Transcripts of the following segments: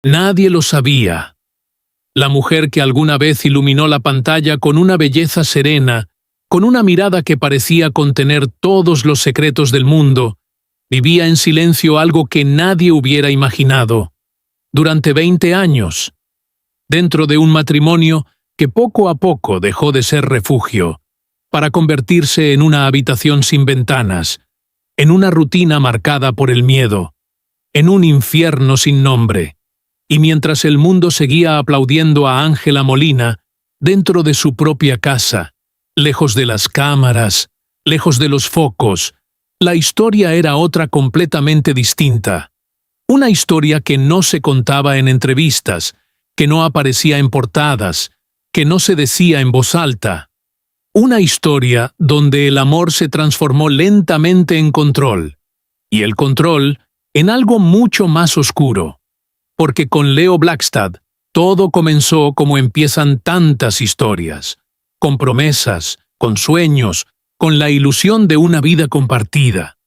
Nadie lo sabía. La mujer que alguna vez iluminó la pantalla con una belleza serena, con una mirada que parecía contener todos los secretos del mundo, vivía en silencio algo que nadie hubiera imaginado. Durante 20 años, dentro de un matrimonio que poco a poco dejó de ser refugio, para convertirse en una habitación sin ventanas, en una rutina marcada por el miedo, en un infierno sin nombre. Y mientras el mundo seguía aplaudiendo a Ángela Molina, dentro de su propia casa, lejos de las cámaras, lejos de los focos, la historia era otra completamente distinta. Una historia que no se contaba en entrevistas, que no aparecía en portadas, que no se decía en voz alta. Una historia donde el amor se transformó lentamente en control, y el control en algo mucho más oscuro. Porque con Leo Blackstad todo comenzó como empiezan tantas historias, con promesas, con sueños, con la ilusión de una vida compartida.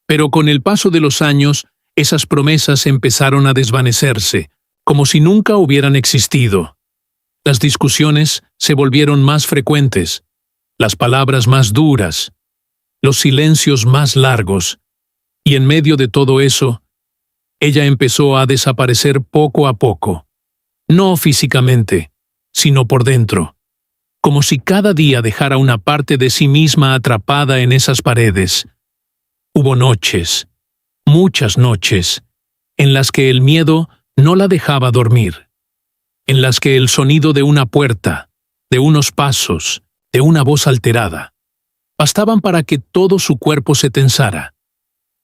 Pero con el paso de los años, esas promesas empezaron a desvanecerse, como si nunca hubieran existido. Las discusiones se volvieron más frecuentes, las palabras más duras, los silencios más largos, y en medio de todo eso, ella empezó a desaparecer poco a poco, no físicamente, sino por dentro, como si cada día dejara una parte de sí misma atrapada en esas paredes. Hubo noches, muchas noches, en las que el miedo no la dejaba dormir, en las que el sonido de una puerta, de unos pasos, de una voz alterada, bastaban para que todo su cuerpo se tensara,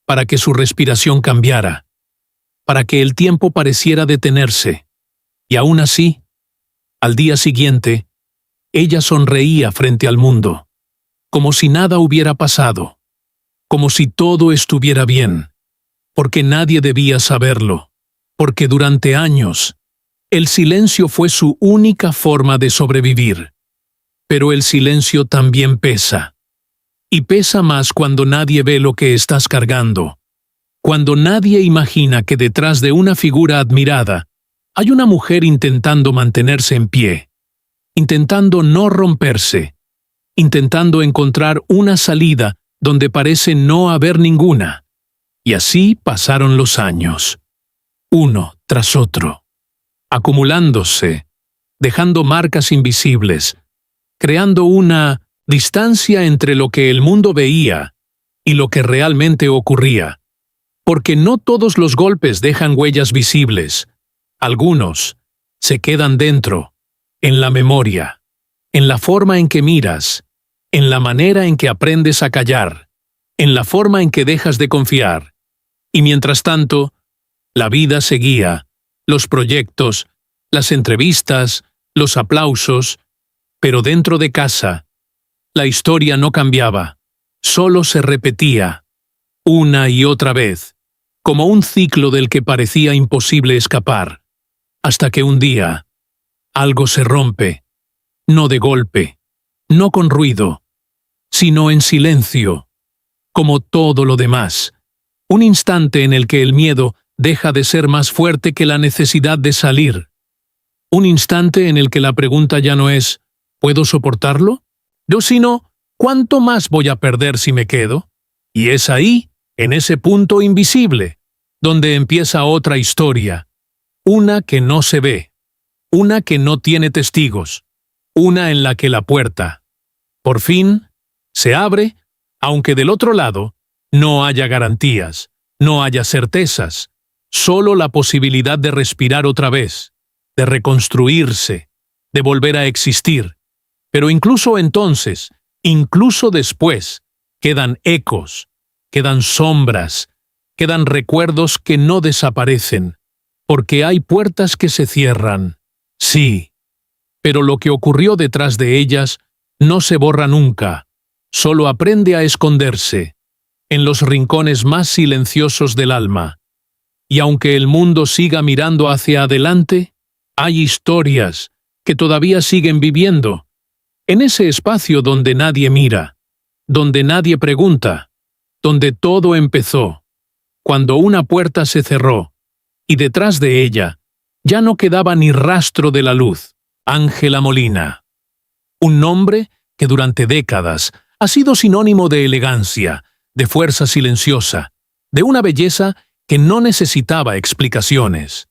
para que su respiración cambiara, para que el tiempo pareciera detenerse, y aún así, al día siguiente, ella sonreía frente al mundo, como si nada hubiera pasado, como si todo estuviera bien, porque nadie debía saberlo, porque durante años, el silencio fue su única forma de sobrevivir. Pero el silencio también pesa, y pesa más cuando nadie ve lo que estás cargando, cuando nadie imagina que detrás de una figura admirada hay una mujer intentando mantenerse en pie, intentando no romperse, intentando encontrar una salida donde parece no haber ninguna. Y así pasaron los años, uno tras otro, acumulándose, dejando marcas invisibles, creando una distancia entre lo que el mundo veía y lo que realmente ocurría. Porque no todos los golpes dejan huellas visibles. Algunos se quedan dentro, en la memoria, en la forma en que miras, en la manera en que aprendes a callar, en la forma en que dejas de confiar. Y mientras tanto, la vida seguía, los proyectos, las entrevistas, los aplausos, pero dentro de casa, la historia no cambiaba, solo se repetía, una y otra vez, como un ciclo del que parecía imposible escapar, hasta que un día, algo se rompe, no de golpe, no con ruido, sino en silencio, como todo lo demás, un instante en el que el miedo deja de ser más fuerte que la necesidad de salir, un instante en el que la pregunta ya no es ¿puedo soportarlo? No, sino ¿cuánto más voy a perder si me quedo? Y es ahí, en ese punto invisible, donde empieza otra historia, una que no se ve, una que no tiene testigos, una en la que la puerta, por fin, se abre, aunque del otro lado no haya garantías, no haya certezas, solo la posibilidad de respirar otra vez, de reconstruirse, de volver a existir. Pero incluso entonces, incluso después, quedan ecos, quedan sombras, quedan recuerdos que no desaparecen, porque hay puertas que se cierran, sí, pero lo que ocurrió detrás de ellas no se borra nunca, solo aprende a esconderse, en los rincones más silenciosos del alma. Y aunque el mundo siga mirando hacia adelante, hay historias que todavía siguen viviendo, en ese espacio donde nadie mira, donde nadie pregunta, donde todo empezó, cuando una puerta se cerró, y detrás de ella, Ya no quedaba ni rastro de la luz. Ángela Molina. Un nombre que durante décadas ha sido sinónimo de elegancia, de fuerza silenciosa, de una belleza que no necesitaba explicaciones.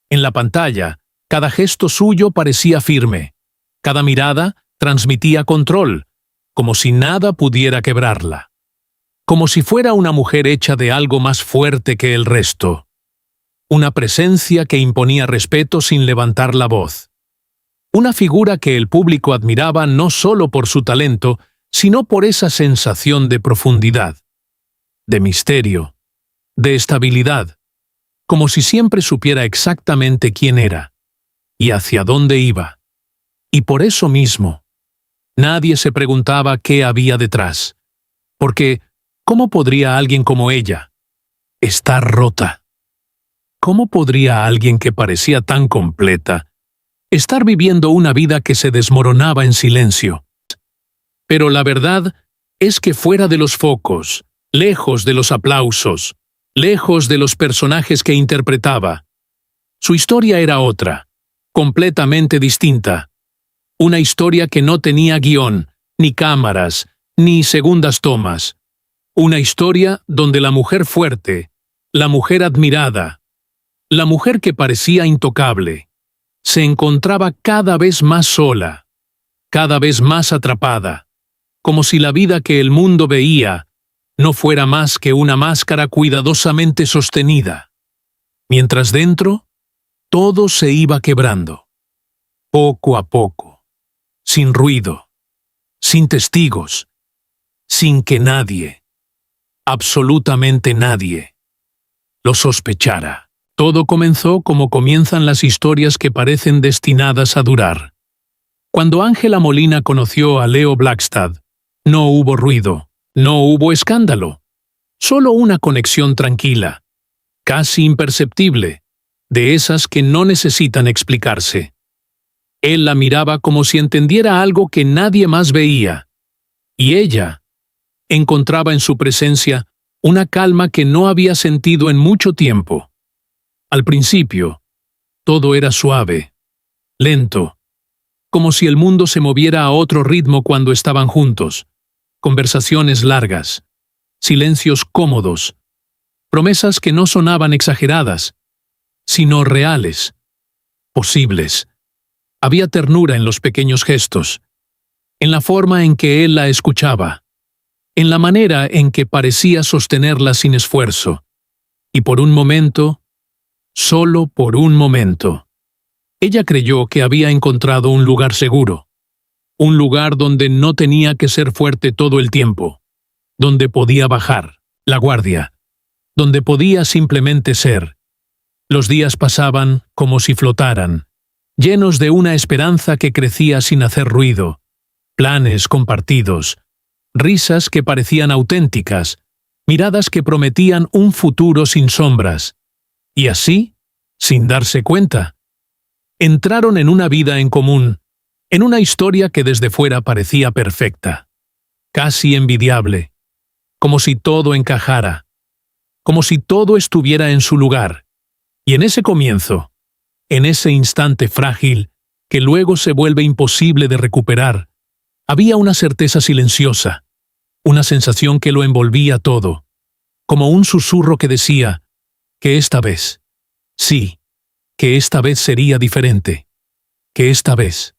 En la pantalla, cada gesto suyo parecía firme. Cada mirada transmitía control, como si nada pudiera quebrarla. Como si fuera una mujer hecha de algo más fuerte que el resto. Una presencia que imponía respeto sin levantar la voz. Una figura que el público admiraba no solo por su talento, sino por esa sensación de profundidad, de misterio, de estabilidad, como si siempre supiera exactamente quién era y hacia dónde iba. Y por eso mismo, nadie se preguntaba qué había detrás, porque ¿cómo podría alguien como ella estar rota? ¿Cómo podría alguien que parecía tan completa estar viviendo una vida que se desmoronaba en silencio? Pero la verdad es que fuera de los focos, lejos de los aplausos, lejos de los personajes que interpretaba, su historia era otra, completamente distinta. Una historia que no tenía guión, ni cámaras, ni segundas tomas. Una historia donde la mujer fuerte, la mujer admirada, la mujer que parecía intocable, se encontraba cada vez más sola, cada vez más atrapada, como si la vida que el mundo veía no fuera más que una máscara cuidadosamente sostenida, mientras dentro todo se iba quebrando, poco a poco, sin ruido, sin testigos, sin que nadie, absolutamente nadie, lo sospechara. Todo comenzó como comienzan las historias que parecen destinadas a durar. Cuando Ángela Molina conoció a Leo Blackstad, no hubo ruido, no hubo escándalo, solo una conexión tranquila, casi imperceptible, de esas que no necesitan explicarse. Él la miraba como si entendiera algo que nadie más veía, y ella encontraba en su presencia una calma que no había sentido en mucho tiempo. Al principio, todo era suave, lento, como si el mundo se moviera a otro ritmo cuando estaban juntos. Conversaciones largas, silencios cómodos, promesas que no sonaban exageradas, sino reales, posibles. Había ternura en los pequeños gestos, en la forma en que él la escuchaba, en la manera en que parecía sostenerla sin esfuerzo. Y por un momento, solo por un momento, ella creyó que había encontrado un lugar seguro, un lugar donde no tenía que ser fuerte todo el tiempo, donde podía bajar la guardia, donde podía simplemente ser. Los días pasaban como si flotaran, llenos de una esperanza que crecía sin hacer ruido, planes compartidos, risas que parecían auténticas, miradas que prometían un futuro sin sombras. Y así, sin darse cuenta, entraron en una vida en común, en una historia que desde fuera parecía perfecta, casi envidiable, como si todo encajara, como si todo estuviera en su lugar. Y en ese comienzo, en ese instante frágil, que luego se vuelve imposible de recuperar, había una certeza silenciosa, una sensación que lo envolvía todo, como un susurro que decía que esta vez, sí, que esta vez sería diferente, que esta vez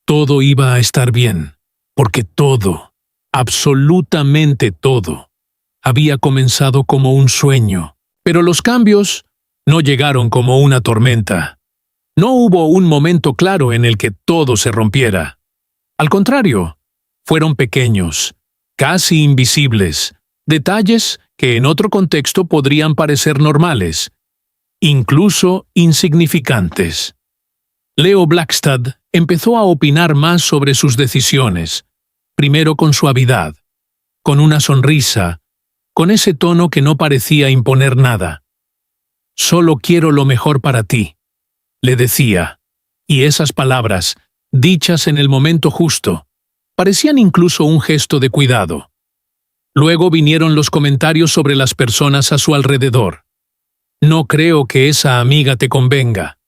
todo iba a estar bien, porque todo, absolutamente todo, había comenzado como un sueño, pero los cambios no llegaron como una tormenta. No hubo un momento claro en el que todo se rompiera. Al contrario, fueron pequeños, casi invisibles, detalles que en otro contexto podrían parecer normales, incluso insignificantes. Leo Blackstad empezó a opinar más sobre sus decisiones, primero con suavidad, con una sonrisa, con ese tono que no parecía imponer nada. «Solo quiero lo mejor para ti», le decía, y esas palabras, dichas en el momento justo, parecían incluso un gesto de cuidado. Luego vinieron los comentarios sobre las personas a su alrededor. «No creo que esa amiga te convenga»,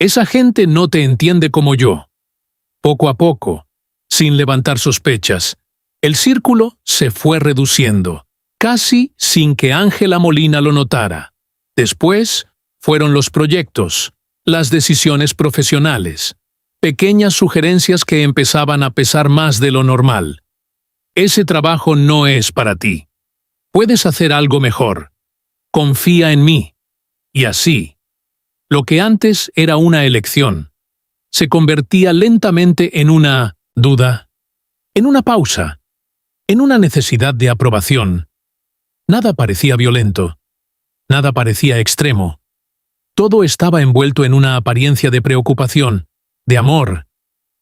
Esa gente no te entiende como yo. Poco a poco, sin levantar sospechas, el círculo se fue reduciendo, casi sin que Ángela Molina lo notara. Después fueron los proyectos, las decisiones profesionales, pequeñas sugerencias que empezaban a pesar más de lo normal. Ese trabajo no es para ti. Puedes hacer algo mejor. Confía en mí. Y así, lo que antes era una elección, se convertía lentamente en una duda, en una pausa, en una necesidad de aprobación. Nada parecía violento, nada parecía extremo. Todo estaba envuelto en una apariencia de preocupación, de amor,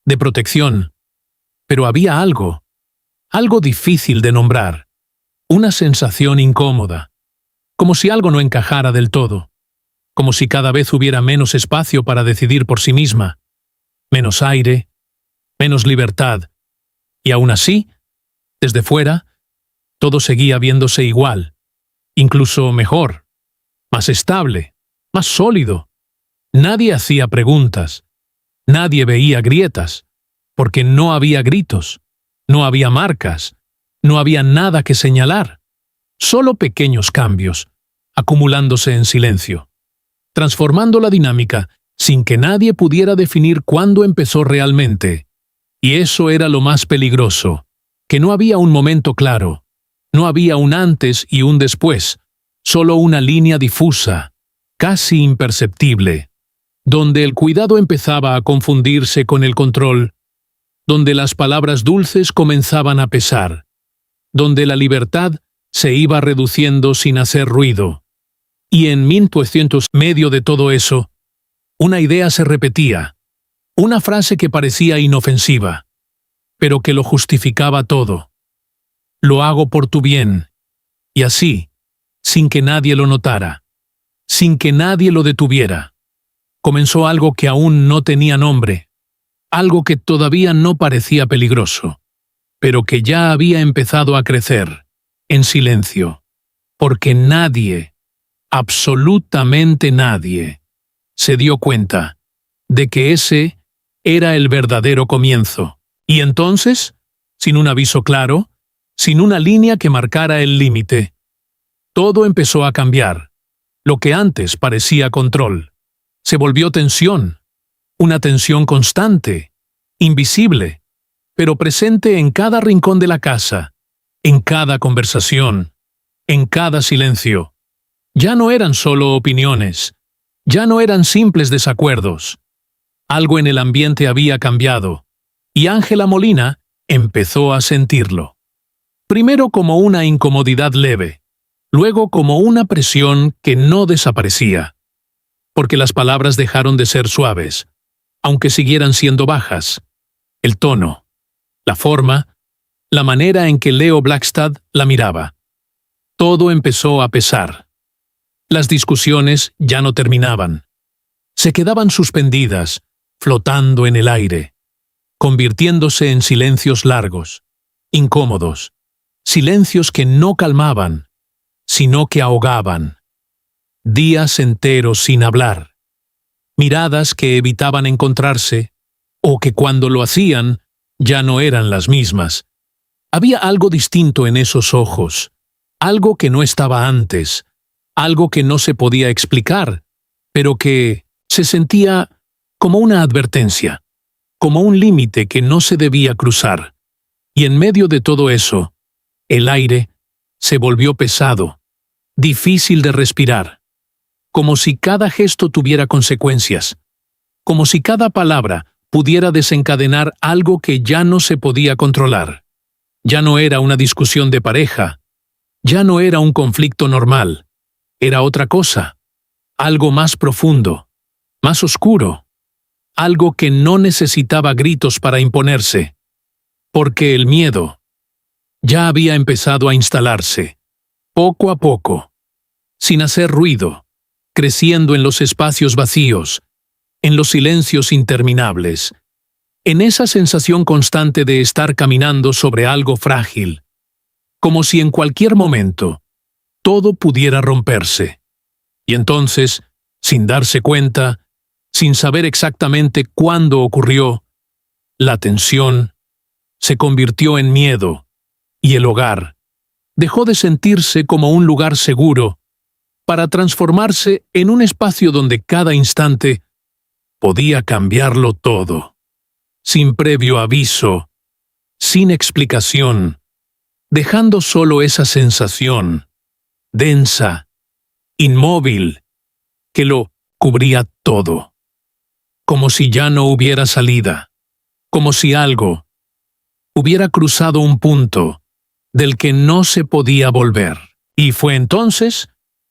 de protección. Pero había algo difícil de nombrar, una sensación incómoda, como si algo no encajara del todo, como si cada vez hubiera menos espacio para decidir por sí misma, menos aire, menos libertad, y aún así, desde fuera, todo seguía viéndose igual, incluso mejor, más estable, más sólido. Nadie hacía preguntas, nadie veía grietas, porque no había gritos, no había marcas, no había nada que señalar, solo pequeños cambios, acumulándose en silencio, transformando la dinámica sin que nadie pudiera definir cuándo empezó realmente. Y eso era lo más peligroso, que no había un momento claro, no había un antes y un después, solo una línea difusa, casi imperceptible, donde el cuidado empezaba a confundirse con el control, donde las palabras dulces comenzaban a pesar, donde la libertad se iba reduciendo sin hacer ruido. Y en 1900, medio de todo eso, una idea se repetía, una frase que parecía inofensiva, pero que lo justificaba todo. Lo hago por tu bien. Y así, sin que nadie lo notara, sin que nadie lo detuviera, comenzó algo que aún no tenía nombre, algo que todavía no parecía peligroso, pero que ya había empezado a crecer, en silencio, porque nadie, absolutamente nadie, se dio cuenta de que ese era el verdadero comienzo. Y entonces, sin un aviso claro, sin una línea que marcara el límite, todo empezó a cambiar. Lo que antes parecía control, se volvió tensión, una tensión constante, invisible, pero presente en cada rincón de la casa, en cada conversación, en cada silencio. Ya no eran solo opiniones, ya no eran simples desacuerdos. Algo en el ambiente había cambiado, y Ángela Molina empezó a sentirlo. Primero como una incomodidad leve, luego como una presión que no desaparecía, porque las palabras dejaron de ser suaves, aunque siguieran siendo bajas. El tono, la forma, la manera en que Leo Blackstad la miraba. Todo empezó a pesar. Las discusiones ya no terminaban. Se quedaban suspendidas, flotando en el aire, convirtiéndose en silencios largos, incómodos, silencios que no calmaban, sino que ahogaban. Días enteros sin hablar, miradas que evitaban encontrarse, o que cuando lo hacían ya no eran las mismas. Había algo distinto en esos ojos, algo que no estaba antes, algo que no se podía explicar, pero que se sentía como una advertencia, como un límite que no se debía cruzar. Y en medio de todo eso, el aire se volvió pesado, difícil de respirar, como si cada gesto tuviera consecuencias, como si cada palabra pudiera desencadenar algo que ya no se podía controlar. Ya no era una discusión de pareja, ya no era un conflicto normal, era otra cosa, algo más profundo, más oscuro, algo que no necesitaba gritos para imponerse, porque el miedo ya había empezado a instalarse, poco a poco, sin hacer ruido, creciendo en los espacios vacíos, en los silencios interminables, en esa sensación constante de estar caminando sobre algo frágil, como si en cualquier momento todo pudiera romperse. Y entonces, sin darse cuenta, sin saber exactamente cuándo ocurrió, la tensión se convirtió en miedo y el hogar dejó de sentirse como un lugar seguro para transformarse en un espacio donde cada instante podía cambiarlo todo, sin previo aviso, sin explicación, dejando solo esa sensación, densa, inmóvil, que lo cubría todo, como si ya no hubiera salida, como si algo hubiera cruzado un punto del que no se podía volver. Y fue entonces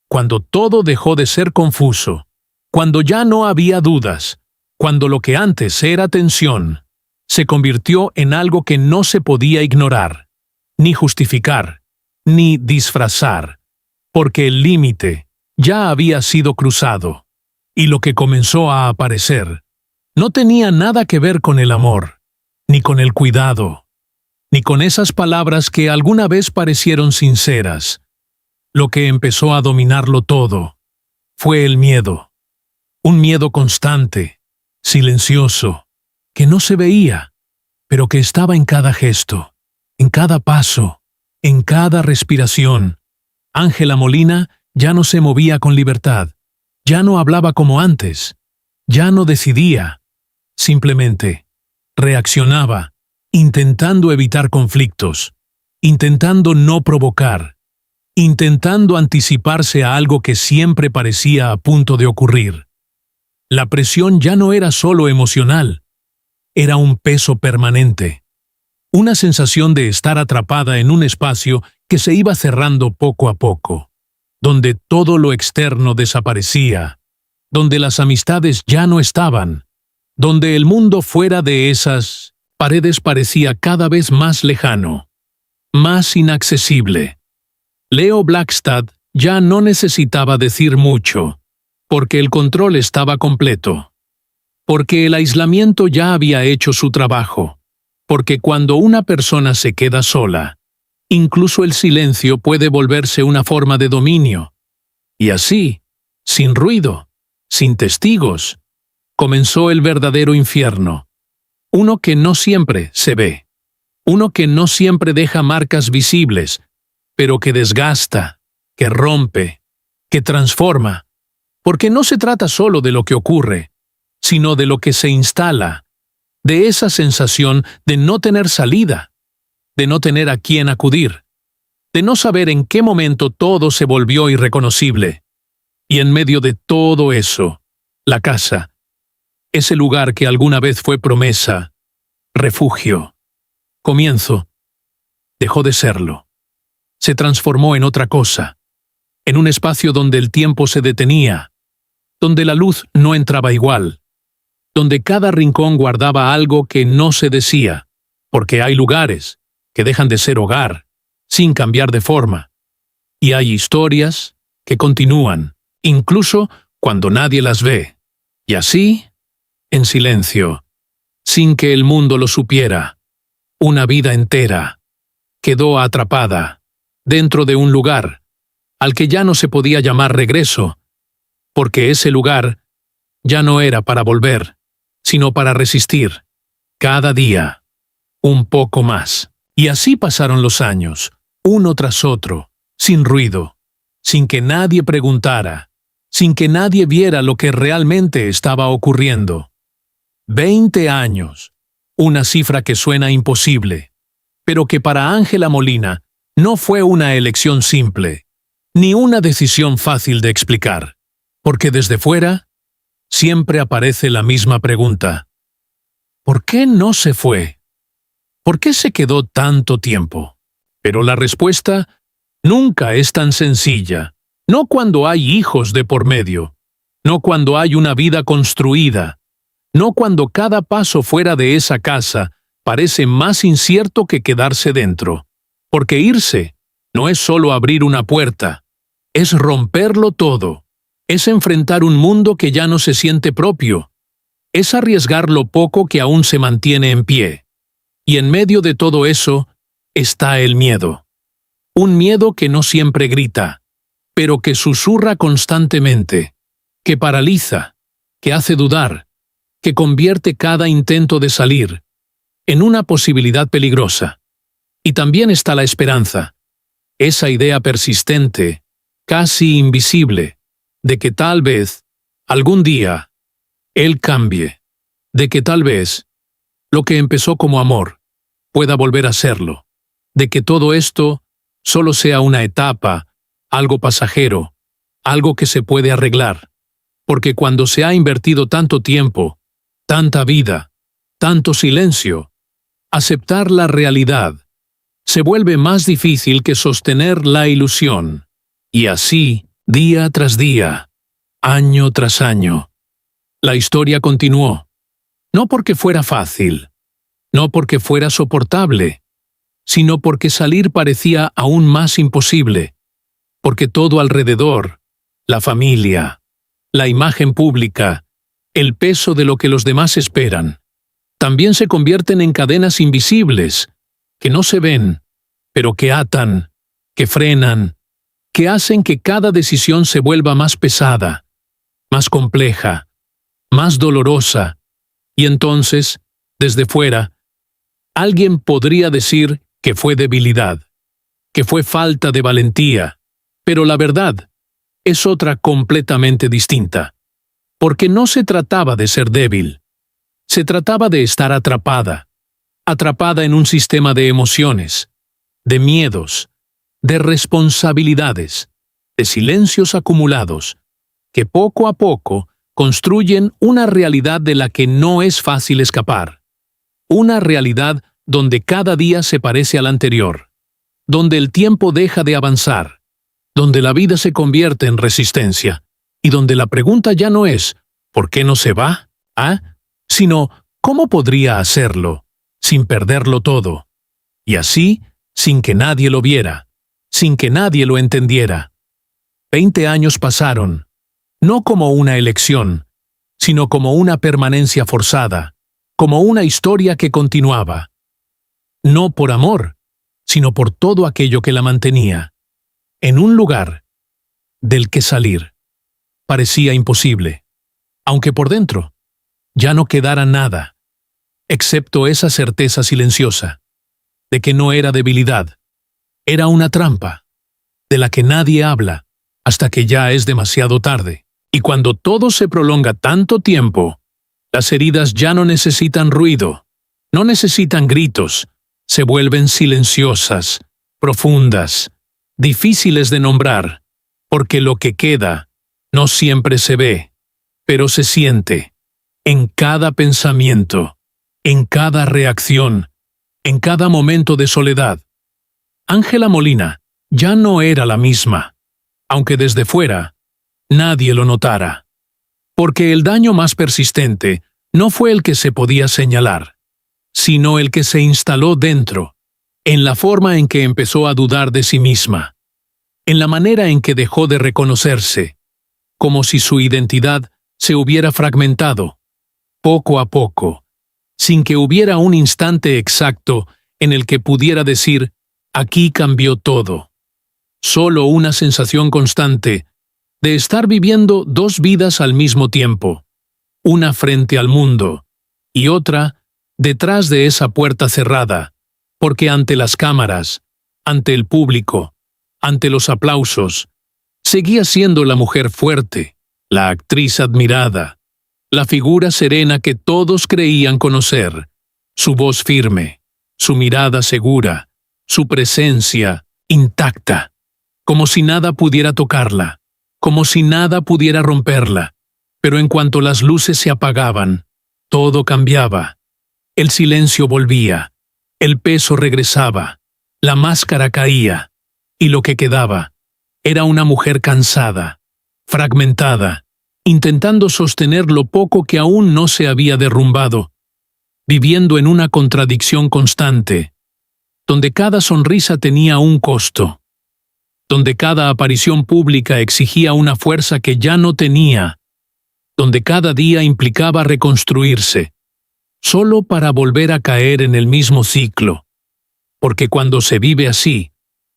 cuando todo dejó de ser confuso, cuando ya no había dudas, cuando lo que antes era tensión se convirtió en algo que no se podía ignorar, ni justificar, ni disfrazar, porque el límite ya había sido cruzado, y lo que comenzó a aparecer no tenía nada que ver con el amor, ni con el cuidado, ni con esas palabras que alguna vez parecieron sinceras. Lo que empezó a dominarlo todo fue el miedo, un miedo constante, silencioso, que no se veía, pero que estaba en cada gesto, en cada paso, en cada respiración. Ángela Molina ya no se movía con libertad, ya no hablaba como antes, ya no decidía, simplemente reaccionaba, intentando evitar conflictos, intentando no provocar, intentando anticiparse a algo que siempre parecía a punto de ocurrir. La presión ya no era solo emocional, era un peso permanente, una sensación de estar atrapada en un espacio que se iba cerrando poco a poco, donde todo lo externo desaparecía, donde las amistades ya no estaban, donde el mundo fuera de esas paredes parecía cada vez más lejano, más inaccesible. Leo Blackstad ya no necesitaba decir mucho, porque el control estaba completo, porque el aislamiento ya había hecho su trabajo, porque cuando una persona se queda sola, incluso el silencio puede volverse una forma de dominio. Y así, sin ruido, sin testigos, comenzó el verdadero infierno, uno que no siempre se ve, uno que no siempre deja marcas visibles, pero que desgasta, que rompe, que transforma, porque no se trata solo de lo que ocurre, sino de lo que se instala, de esa sensación de no tener salida, de no tener a quién acudir, de no saber en qué momento todo se volvió irreconocible. Y en medio de todo eso, la casa, ese lugar que alguna vez fue promesa, refugio, comienzo, dejó de serlo. Se transformó en otra cosa, en un espacio donde el tiempo se detenía, donde la luz no entraba igual, donde cada rincón guardaba algo que no se decía, porque hay lugares que dejan de ser hogar, sin cambiar de forma, y hay historias que continúan, incluso cuando nadie las ve, y así, en silencio, sin que el mundo lo supiera, una vida entera quedó atrapada dentro de un lugar al que ya no se podía llamar regreso, porque ese lugar ya no era para volver, sino para resistir, cada día, un poco más. Y así pasaron los años, uno tras otro, sin ruido, sin que nadie preguntara, sin que nadie viera lo que realmente estaba ocurriendo. 20 años, una cifra que suena imposible, pero que para Ángela Molina no fue una elección simple, ni una decisión fácil de explicar, porque desde fuera siempre aparece la misma pregunta. ¿Por qué no se fue? ¿Por qué se quedó tanto tiempo? Pero la respuesta nunca es tan sencilla, no cuando hay hijos de por medio, no cuando hay una vida construida, no cuando cada paso fuera de esa casa parece más incierto que quedarse dentro. Porque irse no es solo abrir una puerta, es romperlo todo, es enfrentar un mundo que ya no se siente propio, es arriesgar lo poco que aún se mantiene en pie. Y en medio de todo eso está el miedo. Un miedo que no siempre grita, pero que susurra constantemente, que paraliza, que hace dudar, que convierte cada intento de salir en una posibilidad peligrosa. Y también está la esperanza, esa idea persistente, casi invisible, de que tal vez, algún día, él cambie, de que tal vez, lo que empezó como amor, pueda volver a serlo, de que todo esto solo sea una etapa, algo pasajero, algo que se puede arreglar, porque cuando se ha invertido tanto tiempo, tanta vida, tanto silencio, aceptar la realidad se vuelve más difícil que sostener la ilusión. Y así, día tras día, año tras año, la historia continuó. No porque fuera fácil, no porque fuera soportable, sino porque salir parecía aún más imposible, porque todo alrededor, la familia, la imagen pública, el peso de lo que los demás esperan, también se convierten en cadenas invisibles, que no se ven, pero que atan, que frenan, que hacen que cada decisión se vuelva más pesada, más compleja, más dolorosa, y entonces, desde fuera, alguien podría decir que fue debilidad, que fue falta de valentía, pero la verdad es otra completamente distinta, porque no se trataba de ser débil, se trataba de estar atrapada en un sistema de emociones, de miedos, de responsabilidades, de silencios acumulados, que poco a poco construyen una realidad de la que no es fácil escapar. Una realidad donde cada día se parece al anterior, donde el tiempo deja de avanzar, donde la vida se convierte en resistencia, y donde la pregunta ya no es ¿por qué no se va? Sino ¿cómo podría hacerlo sin perderlo todo? Y así, sin que nadie lo viera, sin que nadie lo entendiera. 20 años pasaron, no como una elección, sino como una permanencia forzada, como una historia que continuaba. No por amor, sino por todo aquello que la mantenía, en un lugar del que salir parecía imposible, aunque por dentro ya no quedara nada, excepto esa certeza silenciosa, de que no era debilidad, era una trampa, de la que nadie habla, hasta que ya es demasiado tarde. Y cuando todo se prolonga tanto tiempo, las heridas ya no necesitan ruido, no necesitan gritos, se vuelven silenciosas, profundas, difíciles de nombrar, porque lo que queda no siempre se ve, pero se siente, en cada pensamiento, en cada reacción, en cada momento de soledad. Ángela Molina ya no era la misma, aunque desde fuera nadie lo notara, porque el daño más persistente no fue el que se podía señalar, sino el que se instaló dentro, en la forma en que empezó a dudar de sí misma, en la manera en que dejó de reconocerse, como si su identidad se hubiera fragmentado, poco a poco, sin que hubiera un instante exacto en el que pudiera decir, aquí cambió todo. Solo una sensación constante de estar viviendo dos vidas al mismo tiempo, una frente al mundo y otra detrás de esa puerta cerrada, porque ante las cámaras, ante el público, ante los aplausos, seguía siendo la mujer fuerte, la actriz admirada, la figura serena que todos creían conocer, su voz firme, su mirada segura, su presencia intacta, como si nada pudiera tocarla, como si nada pudiera romperla. Pero en cuanto las luces se apagaban, todo cambiaba. El silencio volvía, el peso regresaba, la máscara caía, y lo que quedaba era una mujer cansada, fragmentada, intentando sostener lo poco que aún no se había derrumbado, viviendo en una contradicción constante, donde cada sonrisa tenía un costo, donde cada aparición pública exigía una fuerza que ya no tenía, donde cada día implicaba reconstruirse, solo para volver a caer en el mismo ciclo, porque cuando se vive así,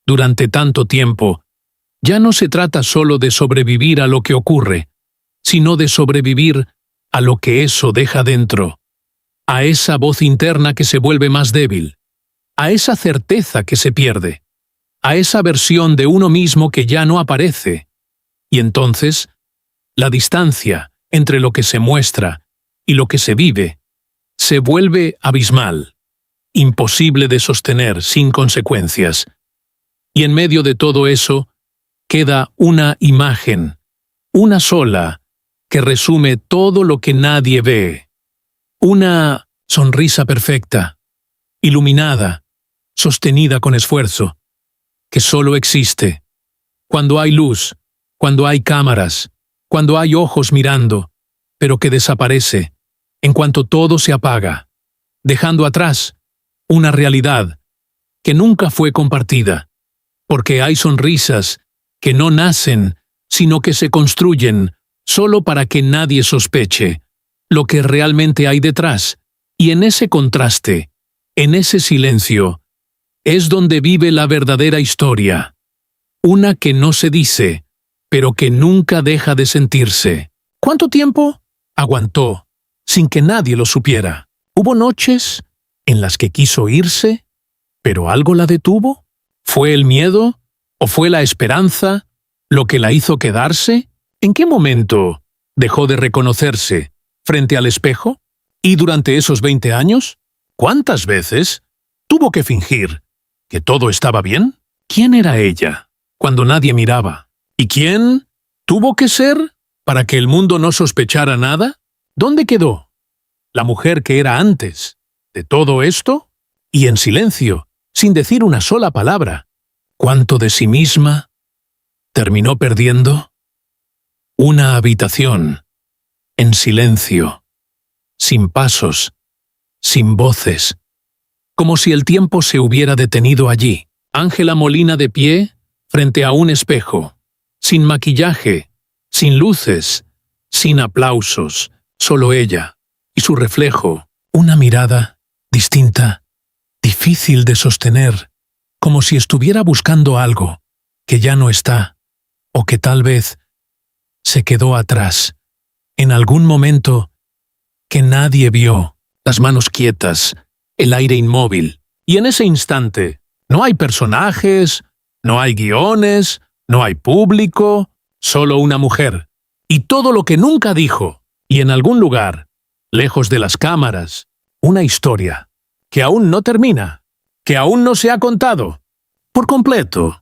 durante tanto tiempo, ya no se trata solo de sobrevivir a lo que ocurre, sino de sobrevivir a lo que eso deja dentro, a esa voz interna que se vuelve más débil, a esa certeza que se pierde, a esa versión de uno mismo que ya no aparece. Y entonces, la distancia entre lo que se muestra y lo que se vive se vuelve abismal, imposible de sostener sin consecuencias. Y en medio de todo eso, queda una imagen, una sola, que resume todo lo que nadie ve. Una sonrisa perfecta, iluminada, sostenida con esfuerzo, que solo existe cuando hay luz, cuando hay cámaras, cuando hay ojos mirando, pero que desaparece en cuanto todo se apaga, dejando atrás una realidad que nunca fue compartida, porque hay sonrisas que no nacen, sino que se construyen solo para que nadie sospeche lo que realmente hay detrás, y en ese contraste, en ese silencio, es donde vive la verdadera historia, una que no se dice, pero que nunca deja de sentirse. ¿Cuánto tiempo aguantó sin que nadie lo supiera? ¿Hubo noches en las que quiso irse, pero algo la detuvo? ¿Fue el miedo o fue la esperanza lo que la hizo quedarse? ¿En qué momento dejó de reconocerse frente al espejo? ¿Y durante esos 20 años? ¿Cuántas veces tuvo que fingir que todo estaba bien? ¿Quién era ella cuando nadie miraba? ¿Y quién tuvo que ser para que el mundo no sospechara nada? ¿Dónde quedó la mujer que era antes de todo esto? Y en silencio, sin decir una sola palabra, ¿cuánto de sí misma terminó perdiendo? Una habitación, en silencio, sin pasos, sin voces, como si el tiempo se hubiera detenido allí. Ángela Molina de pie, frente a un espejo, sin maquillaje, sin luces, sin aplausos, solo ella y su reflejo, una mirada distinta, difícil de sostener, como si estuviera buscando algo que ya no está, o que tal vez se quedó atrás, en algún momento que nadie vio, las manos quietas, el aire inmóvil, y en ese instante no hay personajes, no hay guiones, no hay público, solo una mujer, y todo lo que nunca dijo, y en algún lugar, lejos de las cámaras, una historia que aún no termina, que aún no se ha contado por completo.